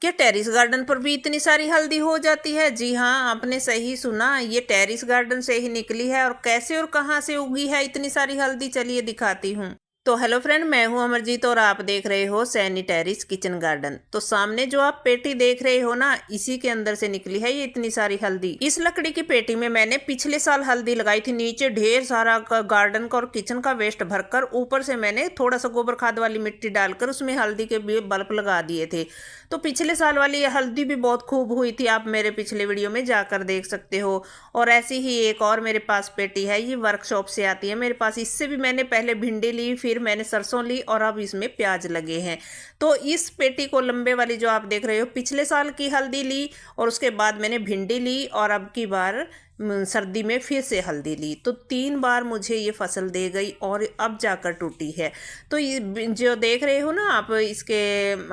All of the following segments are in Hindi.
क्या टेरेस गार्डन पर भी इतनी सारी हल्दी हो जाती है? जी हाँ, आपने सही सुना, ये टेरेस गार्डन से ही निकली है। और कैसे और कहाँ से उगी है इतनी सारी हल्दी, चलिए दिखाती हूँ। तो हेलो फ्रेंड, मैं हूँ अमरजीत और आप देख रहे हो सैनी टेरेस किचन गार्डन। तो सामने जो आप पेटी देख रहे हो ना, इसी के अंदर से निकली है ये इतनी सारी हल्दी। इस लकड़ी की पेटी में मैंने पिछले साल हल्दी लगाई थी। नीचे ढेर सारा गार्डन का और किचन का वेस्ट भरकर, ऊपर से मैंने थोड़ा सा गोबर खाद वाली मिट्टी डालकर उसमें हल्दी के बल्ब लगा दिए थे। तो पिछले साल वाली ये हल्दी भी बहुत खूब हुई थी, आप मेरे पिछले वीडियो में जाकर देख सकते हो। और ऐसी ही एक और मेरे पास पेटी है, ये वर्कशॉप से आती है मेरे पास। इससे भी मैंने पहले भिंडी ली, फिर मैंने सरसों ली और अब इसमें प्याज लगे हैं। तो इस पेटी को लंबे वाली जो आप देख रहे हो, पिछले साल की हल्दी ली और उसके बाद मैंने भिंडी ली और अब की बार सर्दी में फिर से हल्दी ली। तो 3 बार मुझे ये फसल दे गई और अब जाकर टूटी है। तो ये जो देख रहे हो ना आप, इसके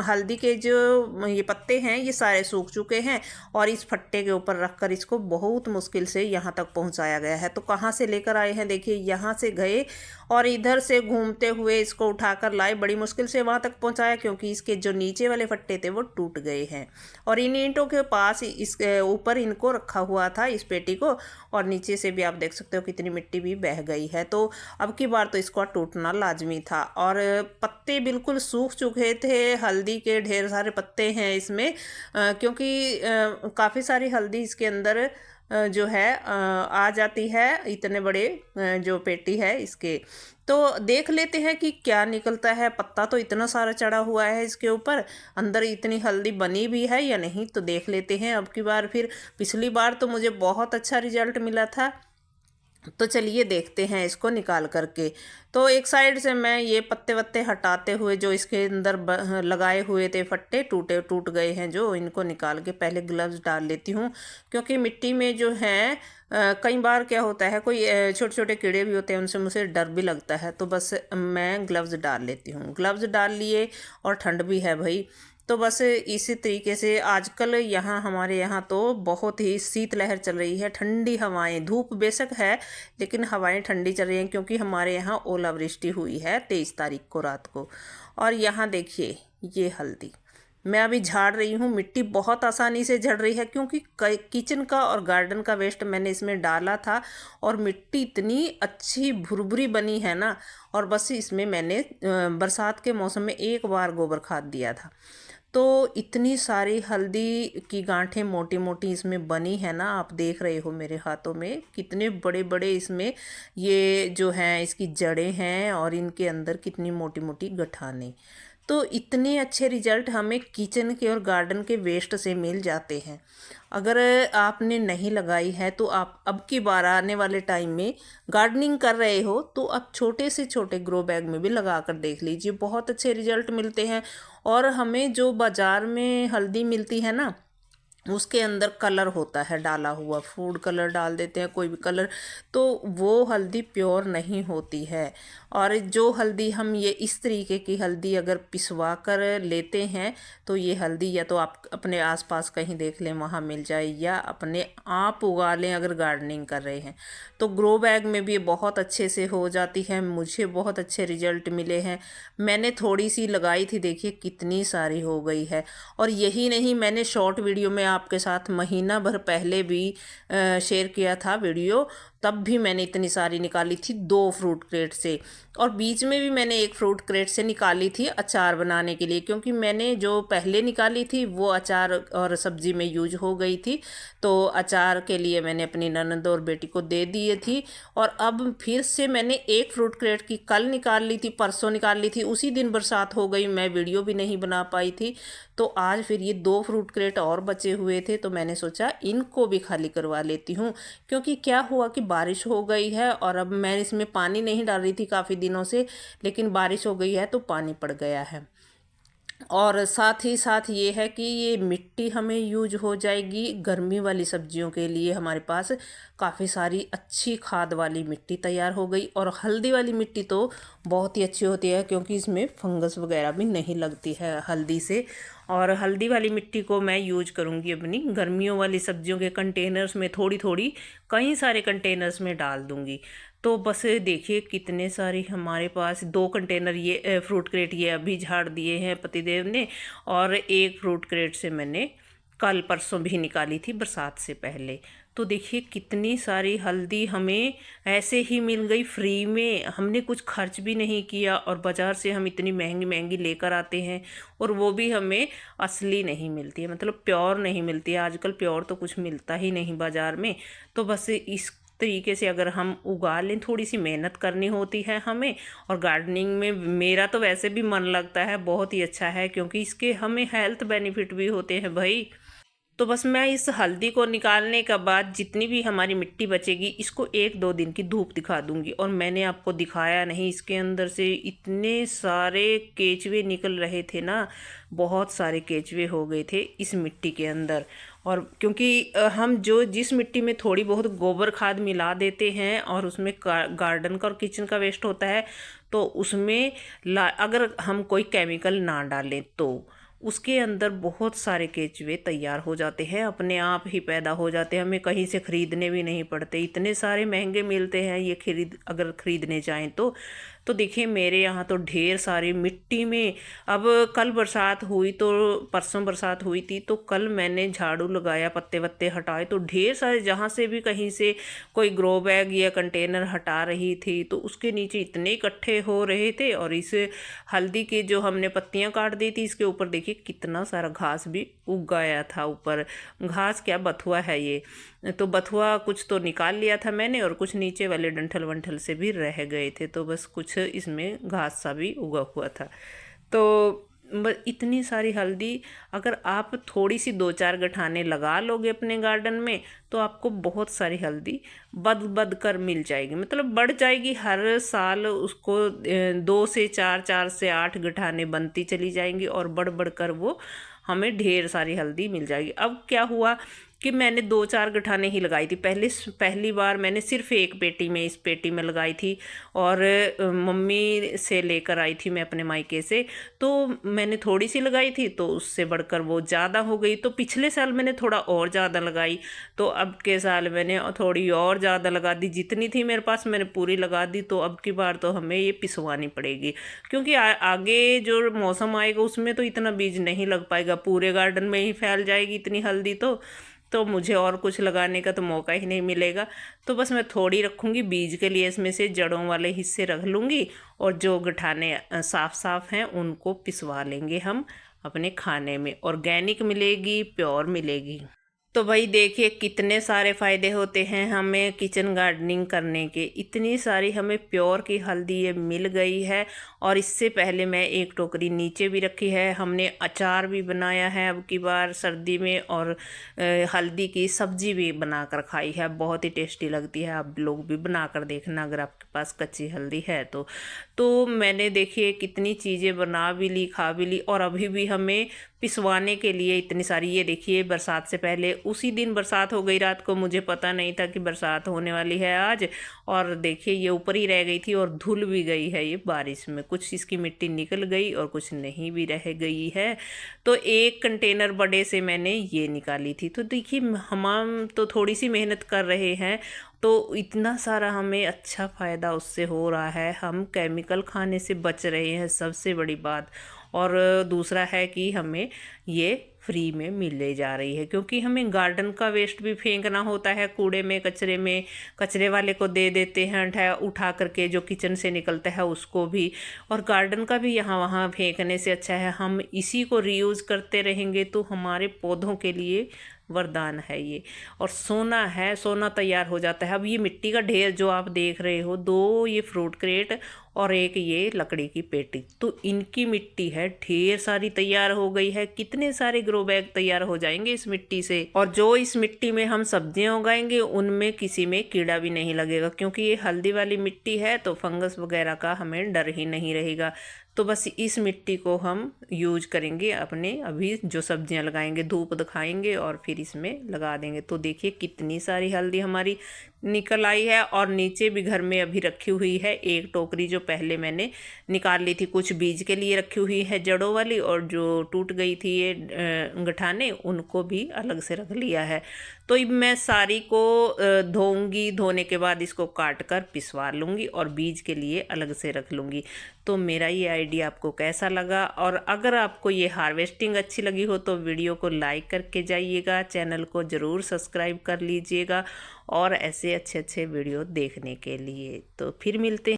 हल्दी के जो ये पत्ते हैं ये सारे सूख चुके हैं और इस फट्टे के ऊपर रखकर इसको बहुत मुश्किल से यहाँ तक पहुँचाया गया है। तो कहाँ से लेकर आए हैं, देखिए यहाँ से गए और इधर से घूमते हुए इसको उठाकर लाए, बड़ी मुश्किल से वहाँ तक पहुँचाया क्योंकि इसके जो नीचे वाले फट्टे थे वो टूट गए हैं। और इन ईंटों के पास इस ऊपर इनको रखा हुआ था, इस पेटी को। और नीचे से भी आप देख सकते हो कितनी मिट्टी भी बह गई है। तो अब की बार तो इसको टूटना लाजमी था। और पत्ते बिल्कुल सूख चुके थे, हल्दी के ढेर सारे पत्ते हैं इसमें, क्योंकि काफ़ी सारी हल्दी इसके अंदर जो है आ जाती है, इतने बड़े जो पेटी है इसके। तो देख लेते हैं कि क्या निकलता है। पत्ता तो इतना सारा चढ़ा हुआ है इसके ऊपर, अंदर इतनी हल्दी बनी भी है या नहीं, तो देख लेते हैं अब की बार। फिर पिछली बार तो मुझे बहुत अच्छा रिजल्ट मिला था, तो चलिए देखते हैं इसको निकाल करके। तो एक साइड से मैं ये पत्ते वत्ते हटाते हुए, जो इसके अंदर लगाए हुए थे फट्टे टूट गए हैं जो, इनको निकाल के पहले ग्लव्स डाल लेती हूँ। क्योंकि मिट्टी में जो है कई बार क्या होता है, कोई छोटे छोटे कीड़े भी होते हैं, उनसे मुझे डर भी लगता है। तो बस मैं ग्लव्स डाल लेती हूँ। ग्लव्स डाल लिए और ठंड भी है भाई, तो बस इसी तरीके से आजकल यहाँ हमारे यहाँ तो बहुत ही शीतलहर चल रही है। ठंडी हवाएं, धूप बेशक है लेकिन हवाएं ठंडी चल रही हैं, क्योंकि हमारे यहाँ ओलावृष्टि हुई है 23 तारीख को रात को। और यहाँ देखिए ये हल्दी मैं अभी झाड़ रही हूँ। मिट्टी बहुत आसानी से झड़ रही है क्योंकि किचन का और गार्डन का वेस्ट मैंने इसमें डाला था और मिट्टी इतनी अच्छी भुरभुरी बनी है ना। और बस इसमें मैंने बरसात के मौसम में एक बार गोबर खाद दिया था। तो इतनी सारी हल्दी की गांठें मोटी मोटी इसमें बनी है ना, आप देख रहे हो मेरे हाथों में कितने बड़े बड़े इसमें ये जो हैं इसकी जड़ें हैं और इनके अंदर कितनी मोटी मोटी गठाने। तो इतने अच्छे रिजल्ट हमें किचन के और गार्डन के वेस्ट से मिल जाते हैं। अगर आपने नहीं लगाई है तो आप अब की बार आने वाले टाइम में गार्डनिंग कर रहे हो तो आप छोटे से छोटे ग्रो बैग में भी लगा कर देख लीजिए, बहुत अच्छे रिजल्ट मिलते हैं। और हमें जो बाज़ार में हल्दी मिलती है ना, उसके अंदर कलर होता है डाला हुआ, फूड कलर डाल देते हैं, कोई भी कलर, तो वो हल्दी प्योर नहीं होती है। और जो हल्दी हम ये इस तरीके की हल्दी अगर पिसवा कर लेते हैं तो ये हल्दी या तो आप अपने आसपास कहीं देख लें वहाँ मिल जाए, या अपने आप उगा लें अगर गार्डनिंग कर रहे हैं। तो ग्रो बैग में भी ये बहुत अच्छे से हो जाती है। मुझे बहुत अच्छे रिजल्ट मिले हैं। मैंने थोड़ी सी लगाई थी, देखिए कितनी सारी हो गई है। और यही नहीं, मैंने शॉर्ट वीडियो में आपके साथ महीना भर पहले भी शेयर किया था वीडियो, तब भी मैंने इतनी सारी निकाली थी 2 फ्रूट क्रेट से। और बीच में भी मैंने 1 फ्रूट क्रेट से निकाली थी अचार बनाने के लिए, क्योंकि मैंने जो पहले निकाली थी वो अचार और सब्ज़ी में यूज हो गई थी। तो अचार के लिए मैंने अपनी ननद और बेटी को दे दिए थी। और अब फिर से मैंने 1 फ्रूट क्रेट की कल निकाल ली थी, परसों निकाल ली थी, उसी दिन बरसात हो गई, मैं वीडियो भी नहीं बना पाई थी। तो आज फिर ये 2 फ्रूट क्रेट और बचे हुए थे, तो मैंने सोचा इनको भी खाली करवा लेती हूँ। क्योंकि क्या हुआ कि बारिश हो गई है और अब मैं इसमें पानी नहीं डाल रही थी काफ़ी दिनों से, लेकिन बारिश हो गई है तो पानी पड़ गया है। और साथ ही साथ ये है कि ये मिट्टी हमें यूज हो जाएगी गर्मी वाली सब्जियों के लिए। हमारे पास काफ़ी सारी अच्छी खाद वाली मिट्टी तैयार हो गई। और हल्दी वाली मिट्टी तो बहुत ही अच्छी होती है क्योंकि इसमें फंगस वगैरह भी नहीं लगती है हल्दी से। और हल्दी वाली मिट्टी को मैं यूज करूँगी अपनी गर्मियों वाली सब्जियों के कंटेनर्स में, थोड़ी थोड़ी कई सारे कंटेनर्स में डाल दूँगी। तो बस देखिए कितने सारे हमारे पास 2 कंटेनर ये फ्रूट क्रेट ये अभी झाड़ दिए हैं पतिदेव ने, और एक फ्रूट क्रेट से मैंने कल परसों भी निकाली थी बरसात से पहले। तो देखिए कितनी सारी हल्दी हमें ऐसे ही मिल गई फ्री में, हमने कुछ खर्च भी नहीं किया, और बाज़ार से हम इतनी महंगी महंगी लेकर आते हैं और वो भी हमें असली नहीं मिलती है, मतलब प्योर नहीं मिलती है। आजकल प्योर तो कुछ मिलता ही नहीं बाज़ार में। तो बस इस तरीके से अगर हम उगा लें, थोड़ी सी मेहनत करनी होती है हमें, और गार्डनिंग में मेरा तो वैसे भी मन लगता है, बहुत ही अच्छा है, क्योंकि इसके हमें हेल्थ बेनिफिट भी होते हैं भाई। तो बस मैं इस हल्दी को निकालने के बाद जितनी भी हमारी मिट्टी बचेगी इसको 1-2 दिन की धूप दिखा दूंगी। और मैंने आपको दिखाया नहीं, इसके अंदर से इतने सारे केचुए निकल रहे थे ना, बहुत सारे केचुए हो गए थे इस मिट्टी के अंदर। और क्योंकि हम जिस मिट्टी में थोड़ी बहुत गोबर खाद मिला देते हैं और उसमें गार्डन का और किचन का वेस्ट होता है, तो उसमें अगर हम कोई केमिकल ना डालें तो उसके अंदर बहुत सारे केचुए तैयार हो जाते हैं, अपने आप ही पैदा हो जाते हैं, हमें कहीं से ख़रीदने भी नहीं पड़ते, इतने सारे महंगे मिलते हैं ये अगर ख़रीदने जाएं तो देखिए मेरे यहाँ तो ढेर सारी मिट्टी में। अब कल बरसात हुई, तो परसों बरसात हुई थी, तो कल मैंने झाड़ू लगाया, पत्ते वत्ते हटाए, तो ढेर सारे जहाँ से भी कहीं से कोई ग्रो बैग या कंटेनर हटा रही थी तो उसके नीचे इतने इकट्ठे हो रहे थे। और इस हल्दी की जो हमने पत्तियाँ काट दी थी इसके ऊपर देखिए कितना सारा घास भी उग गया था ऊपर। घास क्या, बथुआ है ये, तो बथुआ कुछ तो निकाल लिया था मैंने, और कुछ नीचे वाले डंठल वंठल से भी रह गए थे, तो बस कुछ इसमें घास सा भी उगा हुआ था। तो इतनी सारी हल्दी अगर आप थोड़ी सी 2-4 गठाने लगा लोगे अपने गार्डन में तो आपको बहुत सारी हल्दी बद बद कर मिल जाएगी, मतलब बढ़ जाएगी हर साल। उसको 2 से 4, 4 से 8 गठाने बनती चली जाएंगी और बढ़ बढ़ कर वो हमें ढेर सारी हल्दी मिल जाएगी। अब क्या हुआ कि मैंने 2-4 गठाने ही लगाई थी, पहली बार मैंने सिर्फ एक पेटी में, इस पेटी में लगाई थी, और मम्मी से लेकर आई थी मैं अपने मायके से, तो मैंने थोड़ी सी लगाई थी, तो उससे बढ़कर वो ज़्यादा हो गई। तो पिछले साल मैंने थोड़ा और ज़्यादा लगाई, तो अब के साल मैंने थोड़ी और ज़्यादा लगा दी, जितनी थी मेरे पास मैंने पूरी लगा दी। तो अब की बार तो हमें ये पिसवानी पड़ेगी, क्योंकि आगे जो मौसम आएगा उसमें तो इतना बीज नहीं लग पाएगा, पूरे गार्डन में ही फैल जाएगी इतनी हल्दी। तो मुझे और कुछ लगाने का तो मौका ही नहीं मिलेगा। तो बस मैं थोड़ी रखूँगी बीज के लिए, इसमें से जड़ों वाले हिस्से रख लूँगी, और जो गठाने साफ साफ हैं उनको पिसवा लेंगे हम अपने खाने में। ऑर्गेनिक मिलेगी, प्योर मिलेगी। तो भाई देखिए कितने सारे फ़ायदे होते हैं हमें किचन गार्डनिंग करने के। इतनी सारी हमें प्योर की हल्दी ये मिल गई है, और इससे पहले मैं एक टोकरी नीचे भी रखी है। हमने अचार भी बनाया है अब की बार सर्दी में, और हल्दी की सब्जी भी बनाकर खाई है, बहुत ही टेस्टी लगती है। आप लोग भी बनाकर देखना अगर आपके पास कच्ची हल्दी है तो मैंने देखिए कितनी चीज़ें बना भी ली, खा भी ली, और अभी भी हमें पिसवाने के लिए इतनी सारी। ये देखिए बरसात से पहले उसी दिन बरसात हो गई रात को, मुझे पता नहीं था कि बरसात होने वाली है आज, और देखिए ये ऊपर ही रह गई थी और धुल भी गई है ये बारिश में, कुछ इसकी मिट्टी निकल गई और कुछ नहीं भी रह गई है। तो एक कंटेनर बड़े से मैंने ये निकाली थी। तो देखिए हम तो थोड़ी सी मेहनत कर रहे हैं, तो इतना सारा हमें अच्छा फ़ायदा उससे हो रहा है, हम केमिकल खाने से बच रहे हैं सबसे बड़ी बात। और दूसरा है कि हमें ये फ्री में मिले जा रही है, क्योंकि हमें गार्डन का वेस्ट भी फेंकना होता है कूड़े में, कचरे में, कचरे वाले को दे देते हैं उठा करके, जो किचन से निकलता है उसको भी, और गार्डन का भी यहाँ वहाँ फेंकने से अच्छा है हम इसी को रीयूज़ करते रहेंगे तो हमारे पौधों के लिए वरदान है ये। और सोना है, सोना तैयार हो जाता है। अब ये मिट्टी का ढेर जो आप देख रहे हो, 2 ये फ्रूट क्रेट और एक ये लकड़ी की पेटी, तो इनकी मिट्टी है ढेर सारी तैयार हो गई है। कितने सारे ग्रो बैग तैयार हो जाएंगे इस मिट्टी से, और जो इस मिट्टी में हम सब्जियां उगाएंगे उनमें किसी में कीड़ा भी नहीं लगेगा, क्योंकि ये हल्दी वाली मिट्टी है तो फंगस वगैरह का हमें डर ही नहीं रहेगा। तो बस इस मिट्टी को हम यूज करेंगे अपने अभी जो सब्जियां लगाएंगे, धूप दिखाएंगे और फिर इसमें लगा देंगे। तो देखिए कितनी सारी हल्दी हमारी निकल आई है। और नीचे भी घर में अभी रखी हुई है एक टोकरी, जो पहले मैंने निकाल ली थी, कुछ बीज के लिए रखी हुई है जड़ों वाली, और जो टूट गई थी ये गठाने, उनको भी अलग से रख लिया है। तो मैं सारी को धोऊंगी, धोने के बाद इसको काट कर पिसवा लूँगी और बीज के लिए अलग से रख लूँगी। तो मेरा ये आइडिया आपको कैसा लगा, और अगर आपको ये हार्वेस्टिंग अच्छी लगी हो तो वीडियो को लाइक करके जाइएगा, चैनल को ज़रूर सब्सक्राइब कर लीजिएगा और ऐसे अच्छे अच्छे वीडियो देखने के लिए। तो फिर मिलते हैं।